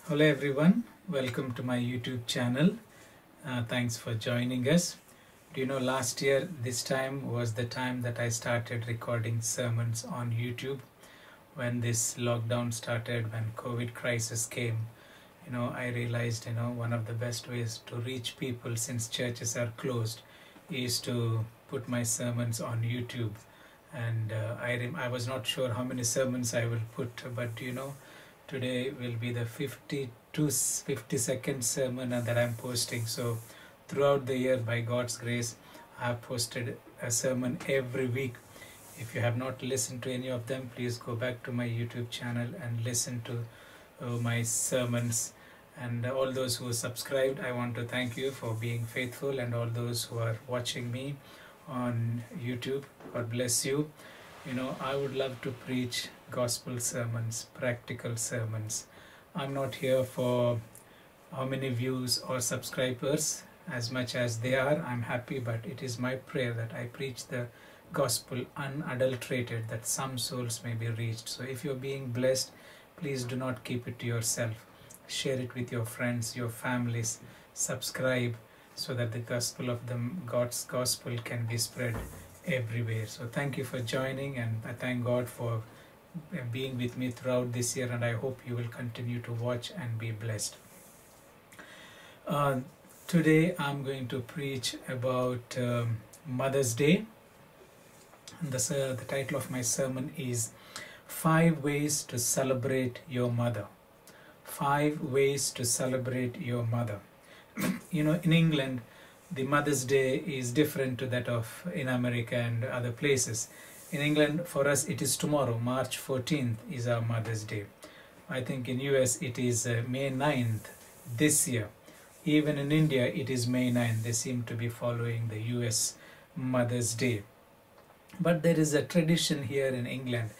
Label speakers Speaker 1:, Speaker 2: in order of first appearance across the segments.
Speaker 1: Hello everyone, welcome to my YouTube channel. Thanks for joining us. Do you know last year this time was the time that I started recording sermons on YouTube when this lockdown started, when COVID crisis came. I realized one of the best ways to reach people since churches are closed is to put my sermons on YouTube. And I was not sure how many sermons I will put, but today will be the 52nd sermon that I'm posting. So throughout the year, by God's grace, I have posted a sermon every week. If you have not listened to any of them, please go back to my YouTube channel and listen to my sermons. And all those who subscribed, I want to thank you for being faithful, and all those who are watching me on YouTube, God bless you. I would love to preach gospel sermons, practical sermons. I'm not here for how many views or subscribers. As much as they are, I'm happy, but it is my prayer that I preach the gospel unadulterated, that some souls may be reached. So if you're being blessed, please do not keep it to yourself. Share it with your friends, your families. Subscribe so that the gospel of God's gospel can be spread everywhere. So thank you for joining, and I thank God for being with me throughout this year, and I hope you will continue to watch and be blessed. Today I'm going to preach about Mother's Day. And the title of my sermon is 5 Ways to Celebrate Your Mother. 5 ways to celebrate your mother. In England, the Mother's Day is different to that of in America and other places. In England, for us, it is tomorrow. March 14th is our Mother's Day. I think in US it is May 9th this year. Even in India, it is May 9th. They seem to be following the US Mother's Day. But there is a tradition here in England.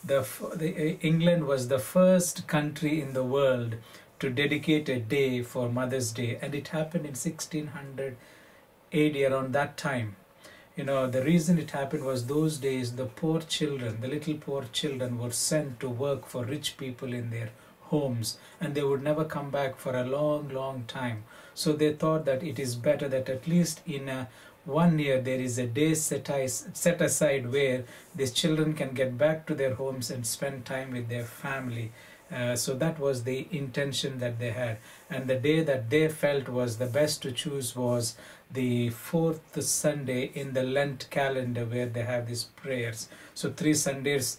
Speaker 1: England was the first country in the world to dedicate a day for Mother's Day, and it happened in 1600 AD, around that time. The reason it happened was those days the little poor children were sent to work for rich people in their homes, and they would never come back for a long time. So they thought that it is better that at least in 1 year there is a day set aside where these children can get back to their homes and spend time with their family. So that was the intention that they had, and the day that they felt was the best to choose was the 4th Sunday in the Lent calendar, where they have these prayers. So 3 Sundays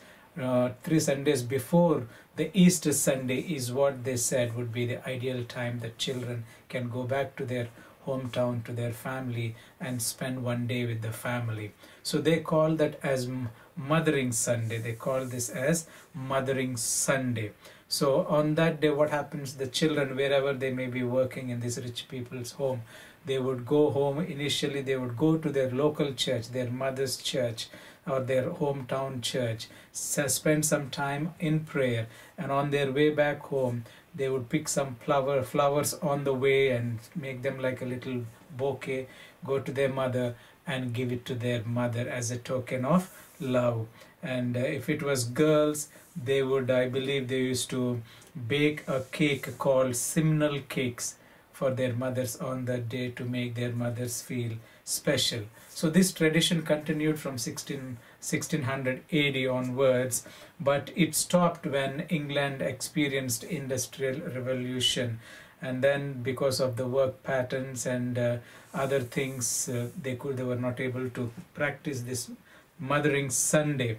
Speaker 1: before the Easter Sunday is what they said would be the ideal time that children can go back to their hometown, to their family, and spend 1 day with the family. So they call that as Mothering Sunday. They call this as Mothering Sunday. So on that day, what happens, the children, wherever they may be working in this rich people's home, they would go home. Initially, they would go to their local church, their mother's church, or their hometown church, spend some time in prayer, and on their way back home, they would pick some flowers on the way and make them like a little bouquet, go to their mother and give it to their mother as a token of love. And if it was girls, they would, I believe they used to bake a cake called simnel cakes for their mothers on that day to make their mothers feel special. So this tradition continued from 1600 AD onwards, but it stopped when England experienced Industrial Revolution, and then because of the work patterns and other things, they were not able to practice this Mothering Sunday.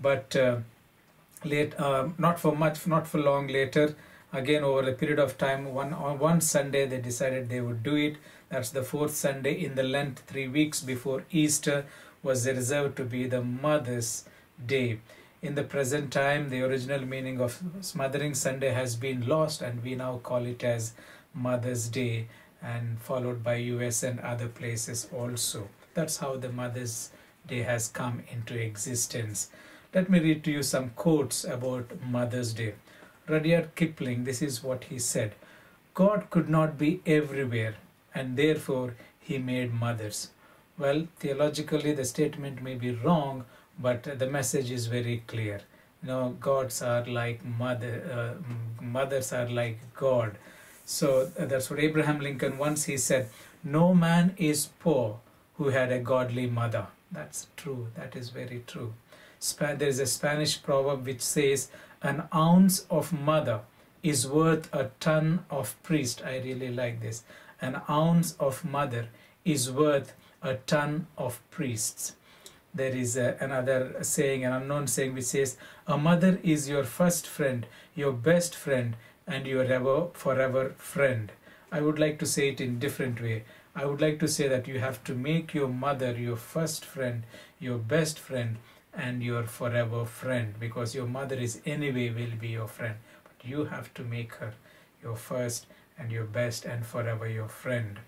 Speaker 1: But not for long later, again over a period of time, on one Sunday they decided they would do it. That's the 4th Sunday in the Lent, 3 weeks before Easter, was reserved to be the Mother's Day. In the present time, the original meaning of Mothering Sunday has been lost, and we now call it as Mother's Day, and followed by US and other places also. That's how the Mother's Day has come into existence. Let me read to you some quotes about Mother's Day. Rudyard Kipling, this is what he said: God could not be everywhere, and therefore he made mothers. Well, theologically the statement may be wrong, but the message is very clear. Gods are like mothers are like God. So that's what Abraham Lincoln once he said, no man is poor who had a godly mother. That's true. That is very true. There is a Spanish proverb which says, an ounce of mother is worth a ton of priest. I really like this. An ounce of mother is worth a ton of priests. There is another saying, an unknown saying, which says, a mother is your first friend, your best friend, and your forever friend. I would like to say it in different way. I would like to say that you have to make your mother your first friend, your best friend, and your forever friend, because your mother is anyway will be your friend. But you have to make her your first and your best and forever your friend.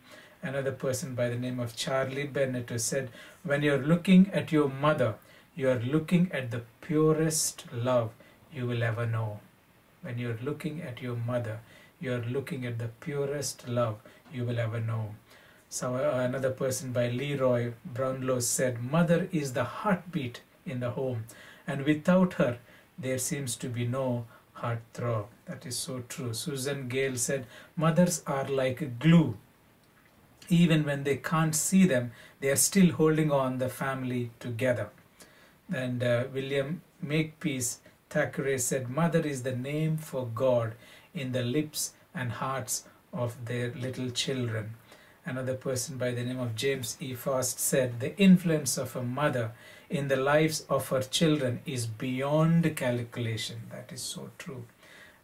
Speaker 1: Another person by the name of Charlie Bennett who said, when you're looking at your mother, you are looking at the purest love you will ever know. When you're looking at your mother, you're looking at the purest love you will ever know. So another person by Leroy Brownlow said, mother is the heartbeat in the home, and without her, there seems to be no heart throb. That is so true. Susan Gale said, mothers are like glue. Even when they can't see them, they are still holding on the family together. And William Makepeace Thackeray said, mother is the name for God in the lips and hearts of their little children. Another person by the name of James E. Fast said, the influence of a mother in the lives of her children is beyond calculation. That is so true.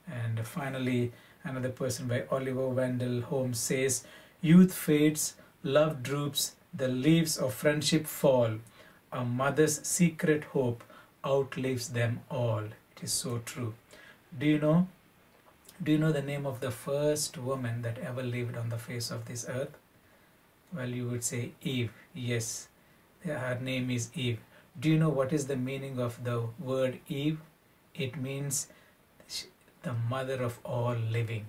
Speaker 1: And finally, another person by Oliver Wendell Holmes says, youth fades, love droops, the leaves of friendship fall. A mother's secret hope outlives them all. It is so true. Do you know the name of the first woman that ever lived on the face of this earth? Well, you would say Eve. Yes, her name is Eve. Do you know what is the meaning of the word Eve? It means the mother of all living.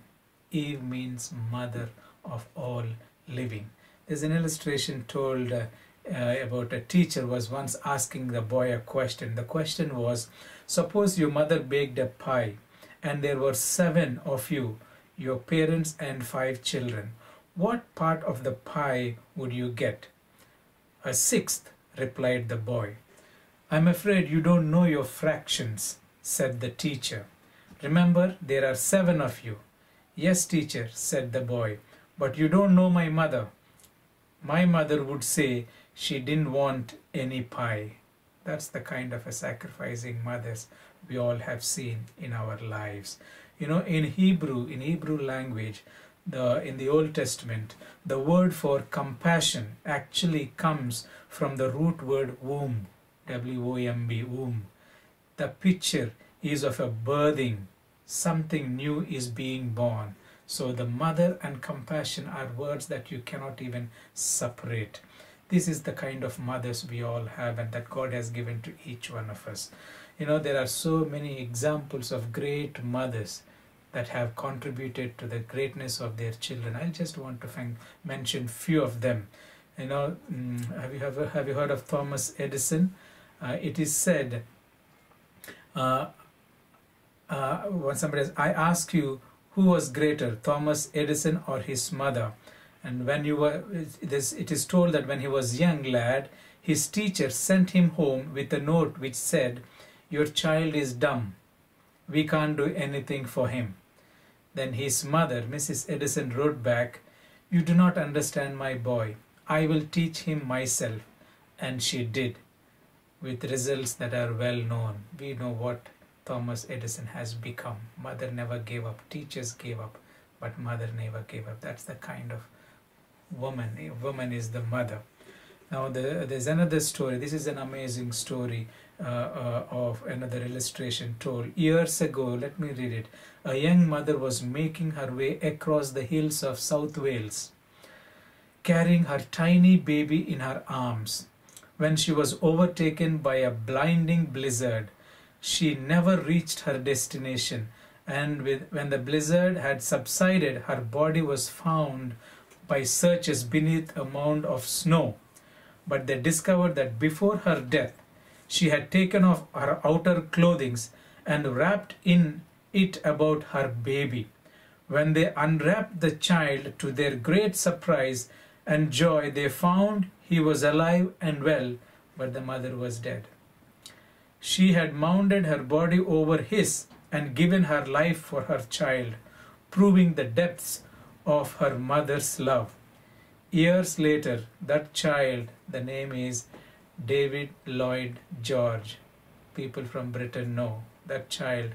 Speaker 1: Eve means mother of all living. There's an illustration told about a teacher was once asking the boy a question. The question was, suppose your mother baked a pie and there were 7 of you, your parents and 5 children. What part of the pie would you get? A 6th, replied the boy. I'm afraid you don't know your fractions, said the teacher. Remember, there are 7 of you. Yes, teacher, said the boy, but you don't know my mother. My mother would say she didn't want any pie. That's the kind of a sacrificing mothers we all have seen in our lives. In Hebrew language, in the Old Testament, the word for compassion actually comes from the root word womb, W-O-M-B, womb. The picture is of a birthing. Something new is being born. So the mother and compassion are words that you cannot even separate. This is the kind of mothers we all have and that God has given to each one of us. There are so many examples of great mothers that have contributed to the greatness of their children. I just want to mention few of them. Have you heard of Thomas Edison? It is said, when somebody says, I ask you, who was greater, Thomas Edison or his mother? And when it is told that when he was young lad, his teacher sent him home with a note which said, your child is dumb. We can't do anything for him. Then his mother, Mrs. Edison, wrote back, you do not understand my boy. I will teach him myself. And she did, with results that are well known. We know what Thomas Edison has become. Mother never gave up. Teachers gave up, but mother never gave up. That's the kind of woman. A woman is the mother. Now there's another story. This is an amazing story of another illustration told. Years ago, let me read it. A young mother was making her way across the hills of South Wales, carrying her tiny baby in her arms, when she was overtaken by a blinding blizzard. She never reached her destination, and when the blizzard had subsided, her body was found by searchers beneath a mound of snow. But they discovered that before her death, she had taken off her outer clothing and wrapped in it about her baby. When they unwrapped the child, to their great surprise and joy, they found he was alive and well, but the mother was dead. She had mounted her body over his and given her life for her child, proving the depths of her mother's love. Years later, that child, the name is David Lloyd George. People from Britain know that child.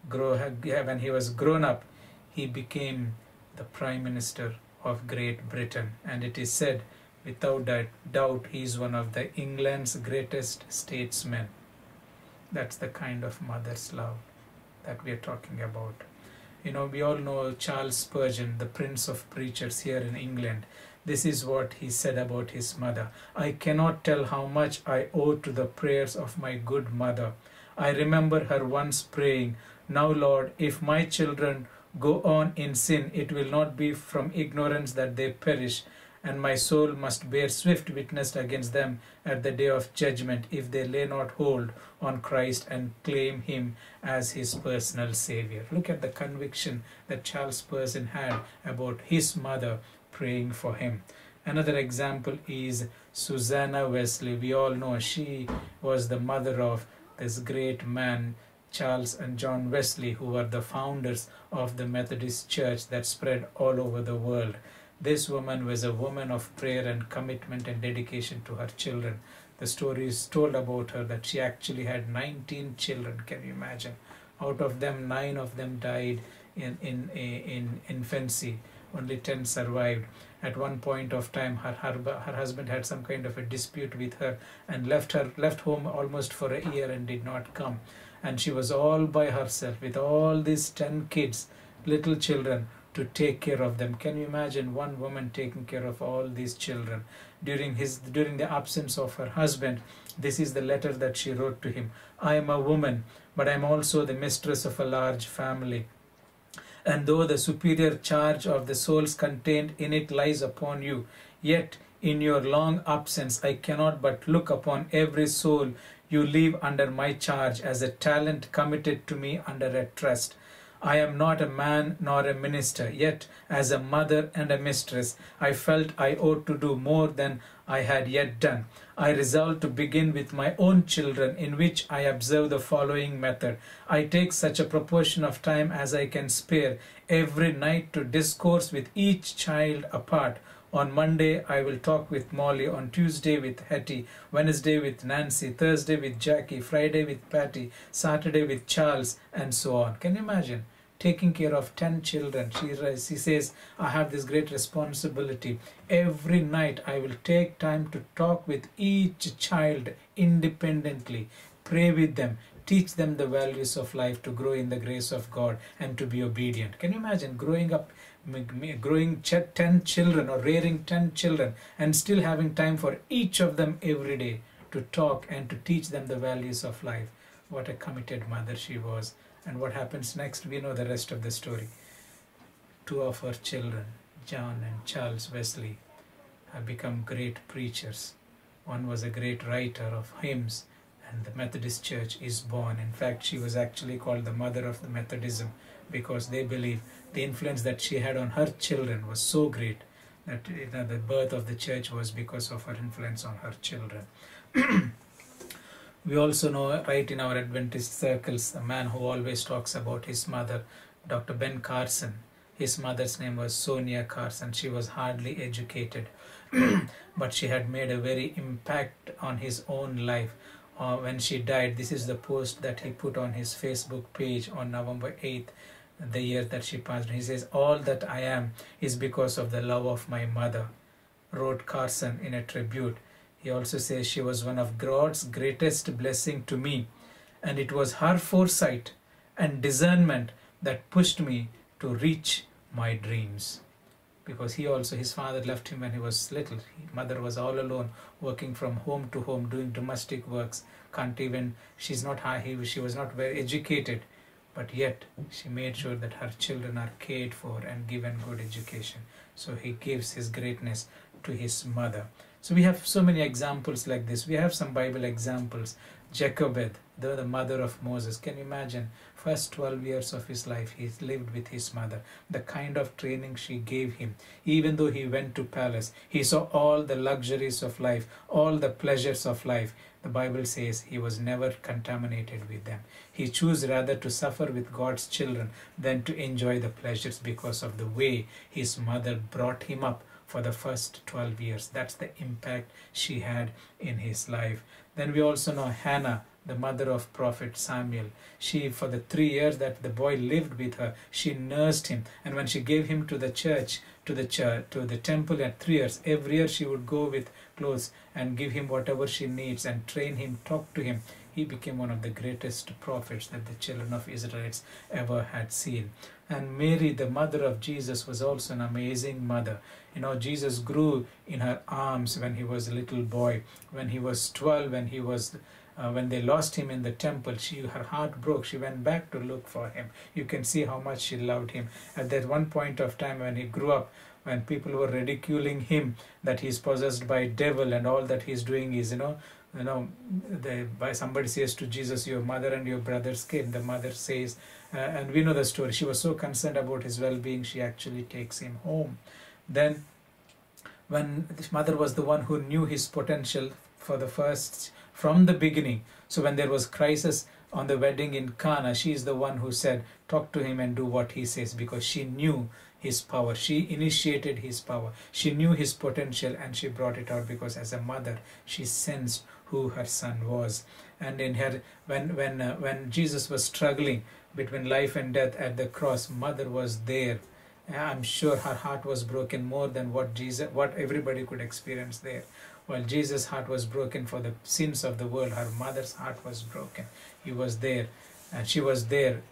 Speaker 1: When he was grown up, he became the Prime Minister of Great Britain, and it is said without doubt he is one of the England's greatest statesmen. That's the kind of mother's love that we are talking about. You know, we all know Charles Spurgeon, the Prince of Preachers here in England. This is what he said about his mother. I cannot tell how much I owe to the prayers of my good mother. I remember her once praying, "Now, Lord, if my children go on in sin, it will not be from ignorance that they perish, and my soul must bear swift witness against them at the day of judgment if they lay not hold on Christ and claim him as his personal Savior." Look at the conviction that Charles Spurgeon had about his mother praying for him. Another example is Susanna Wesley. We all know she was the mother of this great man, Charles and John Wesley, who were the founders of the Methodist Church that spread all over the world. This woman was a woman of prayer and commitment and dedication to her children. The story is told about her that she actually had 19 children. Can you imagine? Out of them, 9 of them died in infancy. Only 10 survived. At one point of time, her husband had some kind of a dispute with her and left home almost for a year and did not come. And she was all by herself with all these 10 kids, little children, to take care of them. Can you imagine one woman taking care of all these children? During the absence of her husband, this is the letter that she wrote to him. "I am a woman, but I am also the mistress of a large family. And though the superior charge of the souls contained in it lies upon you, yet in your long absence I cannot but look upon every soul you leave under my charge as a talent committed to me under a trust. I am not a man nor a minister, yet as a mother and a mistress, I felt I ought to do more than I had yet done. I resolved to begin with my own children, in which I observe the following method. I take such a proportion of time as I can spare every night to discourse with each child apart. On Monday, I will talk with Molly. On Tuesday with Hetty. Wednesday with Nancy. Thursday with Jackie. Friday with Patty. Saturday with Charles, and so on." Can you imagine? Taking care of 10 children. She says, "I have this great responsibility. Every night I will take time to talk with each child independently, pray with them, teach them the values of life, to grow in the grace of God and to be obedient." Can you imagine growing 10 children or rearing 10 children and still having time for each of them every day to talk and to teach them the values of life? What a committed mother she was. And what happens next? We know the rest of the story. 2 of her children, John and Charles Wesley, have become great preachers. One was a great writer of hymns, and the Methodist Church is born. In fact, she was actually called the mother of the Methodism, because they believe the influence that she had on her children was so great that the birth of the church was because of her influence on her children. We also know, right in our Adventist circles, a man who always talks about his mother, Dr. Ben Carson. His mother's name was Sonia Carson. She was hardly educated, but she had made a very impact on his own life. When she died, this is the post that he put on his Facebook page on November 8th, the year that she passed. He says, "All that I am is because of the love of my mother," wrote Carson in a tribute. He also says, "She was one of God's greatest blessing to me, and it was her foresight and discernment that pushed me to reach my dreams." Because his father left him when he was little. His mother was all alone, working from home to home, doing domestic works. She was not very educated, but yet she made sure that her children are cared for and given good education. So he gives his greatness to his mother. So we have so many examples like this. We have some Bible examples. Jochebed, the mother of Moses. Can you imagine? First 12 years of his life, he lived with his mother. The kind of training she gave him. Even though he went to palace, he saw all the luxuries of life, all the pleasures of life. The Bible says he was never contaminated with them. He chose rather to suffer with God's children than to enjoy the pleasures because of the way his mother brought him up for the first 12 years. That's the impact she had in his life. Then we also know Hannah, the mother of prophet Samuel. She, for the 3 years that the boy lived with her, she nursed him. And when she gave him to the church, to the temple at 3 years, every year she would go with clothes and give him whatever she needs and train him, talk to him. He became one of the greatest prophets that the children of Israelites ever had seen. And Mary, the mother of Jesus, was also an amazing mother. You know, Jesus grew in her arms when he was a little boy. When he was 12, when they lost him in the temple, her heart broke. She went back to look for him. You can see how much she loved him. At that one point of time when he grew up, when people were ridiculing him that he's possessed by devil and all that he's doing is, somebody says to Jesus, your mother and your brothers came. The mother says, and we know the story, she was so concerned about his well-being, she actually takes him home. Then when this mother was the one who knew his potential from the beginning. So when there was crisis on the wedding in Cana, she is the one who said, talk to him and do what he says, because she knew his power. She initiated his power. She knew his potential and she brought it out, because as a mother, she sensed who her son was. And in her, when Jesus was struggling between life and death at the cross, mother was there. I'm sure her heart was broken more than what everybody could experience there. While Jesus' heart was broken for the sins of the world, her mother's heart was broken. He was there, and she was there,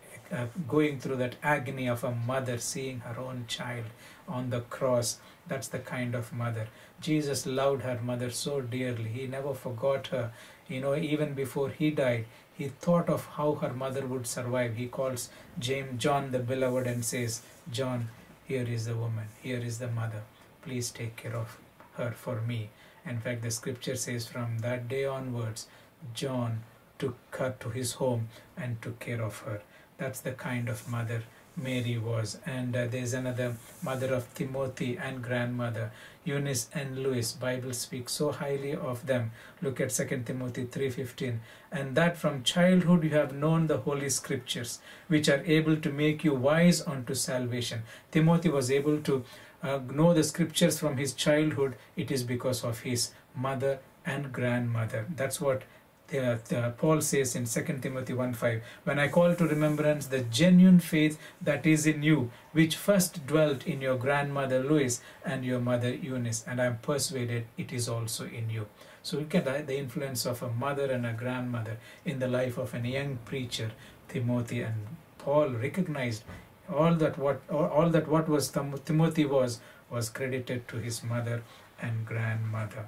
Speaker 1: going through that agony of a mother seeing her own child on the cross. That's the kind of mother. Jesus loved her mother so dearly. He never forgot her. Even before he died, he thought of how her mother would survive. He calls John the beloved and says, John, here is the woman, here is the mother. Please take care of her for me. In fact, the scripture says from that day onwards, John took her to his home and took care of her. That's the kind of mother Mary was. And there's another mother of Timothy and grandmother, Eunice and Louis. Bible speaks so highly of them. Look at 2 Timothy 3:15. And that from childhood you have known the holy scriptures, which are able to make you wise unto salvation. Timothy was able to know the scriptures from his childhood. It is because of his mother and grandmother. That's what Paul says in 2 Timothy 1:5, when I call to remembrance the genuine faith that is in you, which first dwelt in your grandmother Lois and your mother Eunice, and I am persuaded it is also in you. So look at the influence of a mother and a grandmother in the life of a young preacher, Timothy. And Paul recognized all that what was Timothy was credited to his mother and grandmother.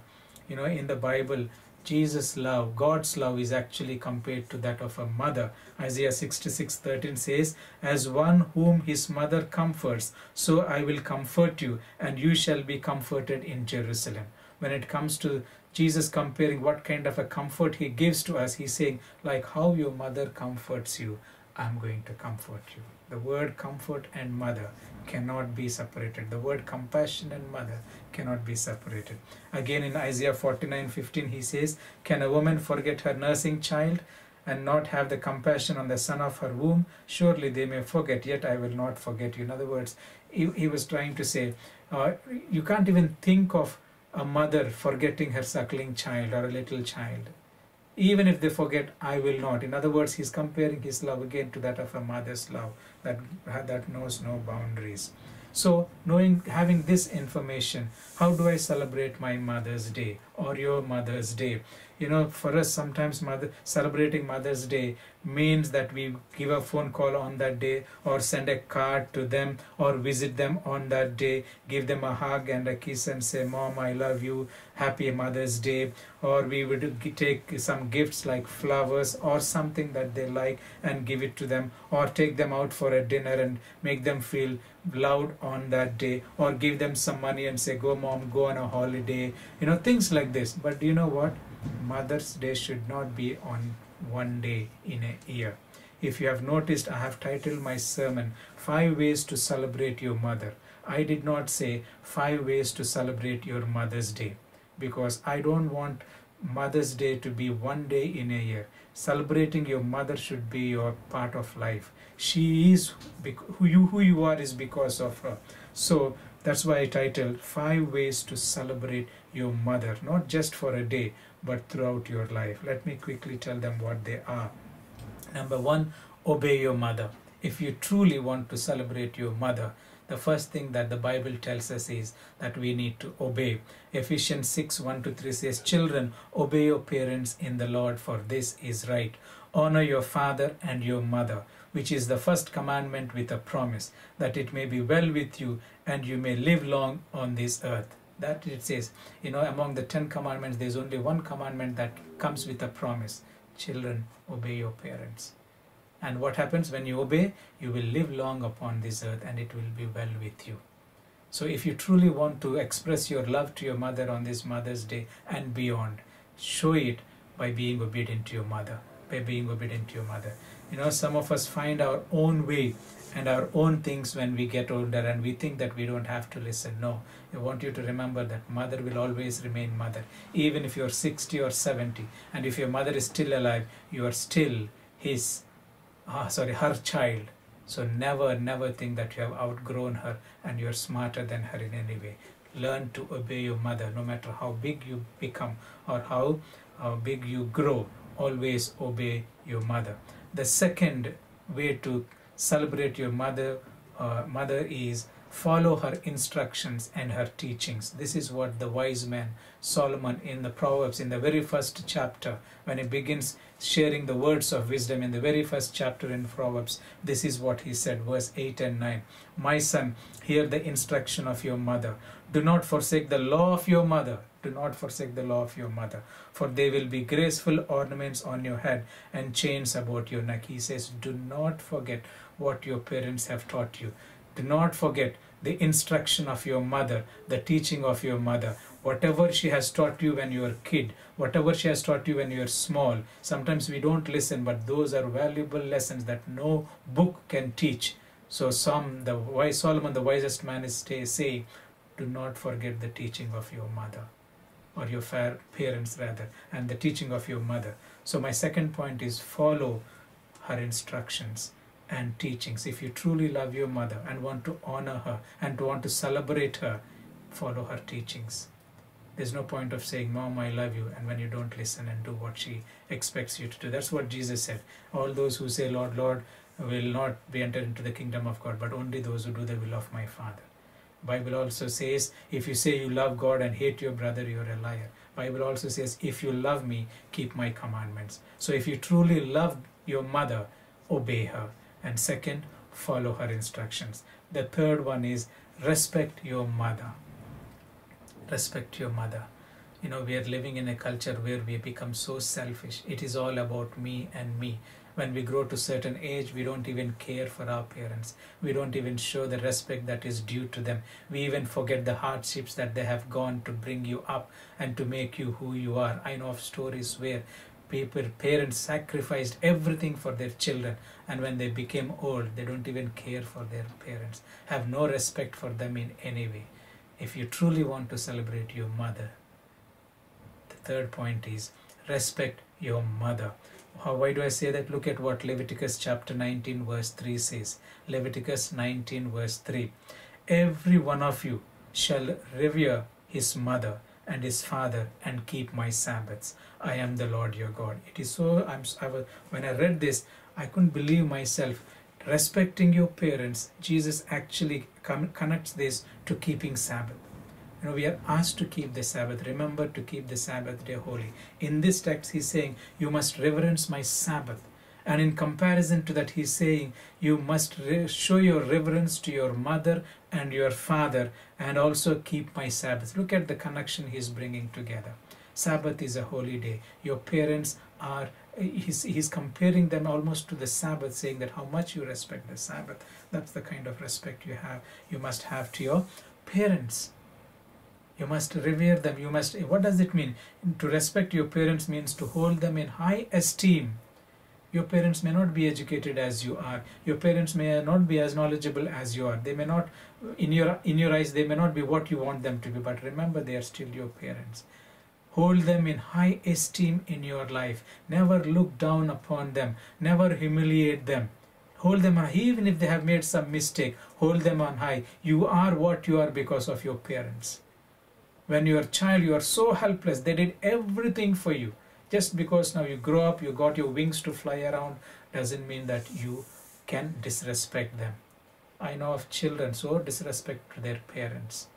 Speaker 1: In the Bible, Jesus' love, God's love, is actually compared to that of a mother. Isaiah 66:13 says, as one whom his mother comforts, so I will comfort you, and you shall be comforted in Jerusalem. When it comes to Jesus comparing what kind of a comfort he gives to us, he's saying, like how your mother comforts you, I'm going to comfort you. The word comfort and mother cannot be separated. The word compassion and mother cannot be separated. Again in Isaiah 49:15 he says, can a woman forget her nursing child and not have the compassion on the son of her womb? Surely they may forget, yet I will not forget you. In other words, he was trying to say, you can't even think of a mother forgetting her suckling child or a little child. Even if they forget, I will not. In other words, he's comparing his love again to that of a mother's love that knows no boundaries. So, having this information, how do I celebrate my Mother's Day or your Mother's Day? For us, sometimes celebrating Mother's Day means that we give a phone call on that day, or send a card to them, or visit them on that day, give them a hug and a kiss and say, Mom, I love you, happy Mother's Day. Or we would take some gifts like flowers or something that they like and give it to them, or take them out for a dinner and make them feel loved on that day, or give them some money and say, go Mom, go on a holiday, things like this. But do you know what? Mother's Day should not be on one day in a year. If you have noticed, I have titled my sermon 5 Ways to Celebrate Your Mother. I did not say 5 ways to celebrate your Mother's Day, because I don't want Mother's Day to be one day in a year. Celebrating your mother should be your part of life. She is who you are is because of her. So that's why I titled 5 Ways to Celebrate Your Mother, not just for a day, but throughout your life. Let me quickly tell them what they are. Number 1, obey your mother. If you truly want to celebrate your mother, the first thing that the Bible tells us is that we need to obey. Ephesians 6:1-3 says, "Children, obey your parents in the Lord, for this is right. Honor your father and your mother, which is the first commandment with a promise, that it may be well with you and you may live long on this earth." That it says, among the 10 commandments, there's only one commandment that comes with a promise. Children, obey your parents. And what happens when you obey? You will live long upon this earth and it will be well with you. So if you truly want to express your love to your mother on this Mother's Day and beyond, show it by being obedient to your mother. Some of us find our own way and our own things when we get older, and we think that we don't have to listen. No, I want you to remember that mother will always remain mother. Even if you're 60 or 70, and if your mother is still alive, you are still her child. So never think that you have outgrown her and you're smarter than her in any way. Learn to obey your mother, no matter how big you become or how big you grow. Always obey your mother. The second way to celebrate your mother is follow her instructions and her teachings. This is what the wise man Solomon in the Proverbs, in the very first chapter, when he begins sharing the words of wisdom in the very first chapter in Proverbs, this is what he said, verse 8 and 9. "My son, hear the instruction of your mother. Do not forsake the law of your mother. Do not forsake the law of your mother, for they will be graceful ornaments on your head and chains about your neck." He says, do not forget what your parents have taught you. Do not forget the instruction of your mother, the teaching of your mother. Whatever she has taught you when you were a kid, whatever she has taught you when you were small, sometimes we don't listen, but those are valuable lessons that no book can teach. So Solomon, the wisest man, is saying, do not forget the teaching of your mother, or your parents rather, and the teaching of your mother. So my second point is follow her instructions and teachings. If you truly love your mother and want to honor her and want to celebrate her, follow her teachings. There's no point of saying, "Mom, I love you," and when you don't listen and do what she expects you to do. That's what Jesus said. All those who say, "Lord, Lord," will not be entered into the kingdom of God, but only those who do the will of my Father. Bible also says, if you say you love God and hate your brother, you're a liar. Bible also says, if you love me, keep my commandments. So if you truly love your mother, obey her. And second, follow her instructions. The third one is respect your mother. Respect your mother. We are living in a culture where we become so selfish. It is all about me and me. When we grow to a certain age, we don't even care for our parents. We don't even show the respect that is due to them. We even forget the hardships that they have gone to bring you up and to make you who you are. I know of stories where parents sacrificed everything for their children, and when they became old, they don't even care for their parents, have no respect for them in any way. If you truly want to celebrate your mother, the third point is respect your mother. Why do I say that? Look at what Leviticus chapter 19 verse 3 says. Leviticus 19 verse 3. "Every one of you shall revere his mother and his father and keep my Sabbaths. I am the Lord your God." It is so, when I read this, I couldn't believe myself. Respecting your parents, Jesus actually connects this to keeping Sabbath. We are asked to keep the Sabbath. Remember to keep the Sabbath day holy. In this text, he's saying, you must reverence my Sabbath. And in comparison to that, he's saying, you must show your reverence to your mother and your father and also keep my Sabbath. Look at the connection he's bringing together. Sabbath is a holy day. Your parents are, he's comparing them almost to the Sabbath, saying that how much you respect the Sabbath. That's the kind of respect you must have to your parents. You must revere them. What does it mean? To respect your parents means to hold them in high esteem Your parents may not be educated as you are. Your parents may not be as knowledgeable as you are. They may not, in your eyes, they may not be what you want them to be. But remember, they are still your parents. Hold them in high esteem in your life. Never look down upon them. Never humiliate them. Hold them on high. Even if they have made some mistake, hold them on high. You are what you are because of your parents. When you are a child, you are so helpless. They did everything for you. Just because now you grow up, you got your wings to fly around, doesn't mean that you can disrespect them. I know of children so disrespect to their parents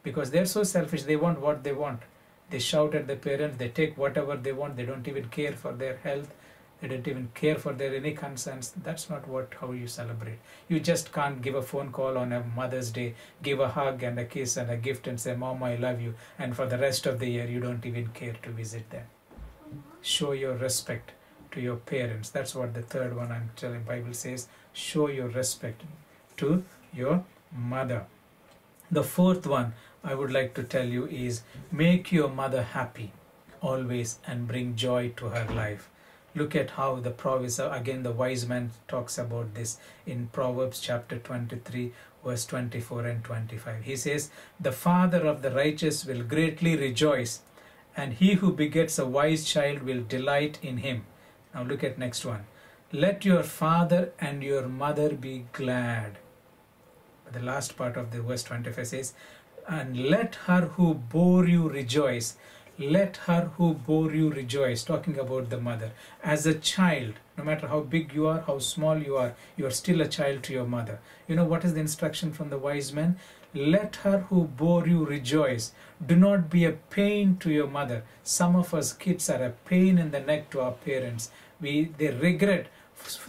Speaker 1: because they're so selfish. They want what they want. They shout at the parents. They take whatever they want. They don't even care for their health. They don't even care for their any concerns. That's not how you celebrate. You just can't give a phone call on a Mother's Day, give a hug and a kiss and a gift and say, Mom, I love you. And for the rest of the year, you don't even care to visit them. Show your respect to your parents. That's what the third one I'm telling. Bible says, show your respect to your mother. The fourth one I would like to tell you is make your mother happy always and bring joy to her life. Look at how the Proverbs, again the wise man talks about this in Proverbs chapter 23 verse 24 and 25. He says, the father of the righteous will greatly rejoice, and he who begets a wise child will delight in him. Now look at next one. Let your father and your mother be glad. The last part of the verse 25 says, and let her who bore you rejoice. Let her who bore you rejoice. Talking about the mother. As a child, no matter how big you are, how small you are still a child to your mother. You know what is the instruction from the wise man? Let her who bore you rejoice. Do not be a pain to your mother. Some of us kids are a pain in the neck to our parents. They regret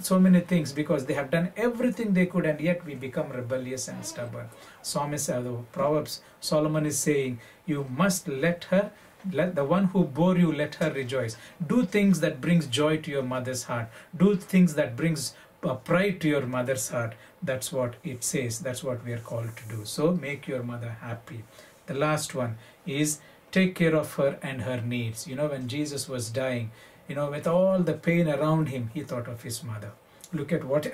Speaker 1: so many things because they have done everything they could, and yet we become rebellious and stubborn. Psalmist, the Proverbs, Solomon is saying, you must let the one who bore you, let her rejoice. Do things that brings joy to your mother's heart. Do things that brings pride to your mother's heart. That's what it says. That's what we are called to do. So make your mother happy. The last one is take care of her and her needs. You know, when Jesus was dying, you know, with all the pain around him, he thought of his mother. Look at what,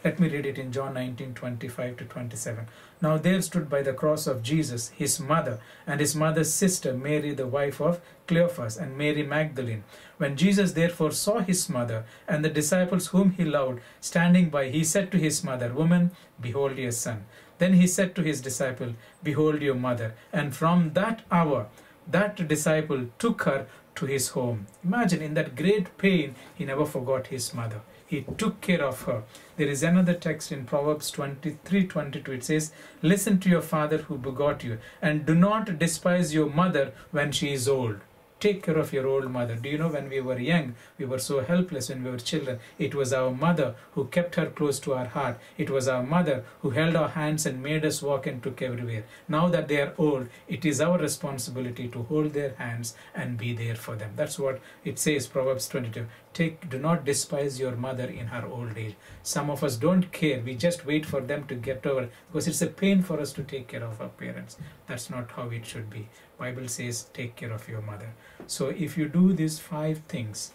Speaker 1: let me read it in John 19:25 to 27. Now there stood by the cross of Jesus his mother and his mother's sister Mary, the wife of Cleophas, and Mary Magdalene. When Jesus therefore saw his mother and the disciples whom he loved standing by, he said to his mother, Woman, behold your son. Then he said to his disciple, Behold your mother. And from that hour, that disciple took her to his home. Imagine, in that great pain, he never forgot his mother. He took care of her. There is another text in Proverbs 23:22. It says, Listen to your father who begot you, and do not despise your mother when she is old. Take care of your old mother. Do you know, when we were young, we were so helpless when we were children. It was our mother who kept her close to our heart. It was our mother who held our hands and made us walk and took everywhere. Now that they are old, it is our responsibility to hold their hands and be there for them. That's what it says, Proverbs 22. Do not despise your mother in her old age. Some of us don't care. We just wait for them to get over, because it's a pain for us to take care of our parents. That's not how it should be. Bible says take care of your mother. So if you do these 5 things,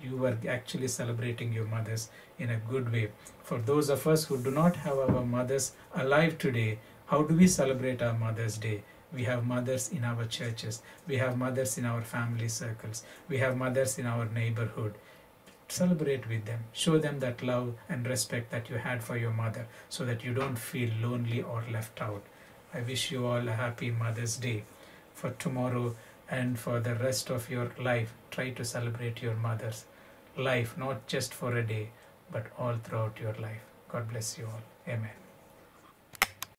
Speaker 1: you are actually celebrating your mothers in a good way. For those of us who do not have our mothers alive today, how do we celebrate our Mother's Day? We have mothers in our churches. We have mothers in our family circles. We have mothers in our neighborhood. Celebrate with them. Show them that love and respect that you had for your mother, so that you don't feel lonely or left out. I wish you all a happy Mother's Day. For tomorrow and for the rest of your life, try to celebrate your mother's life, not just for a day, but all throughout your life. God bless you all. Amen.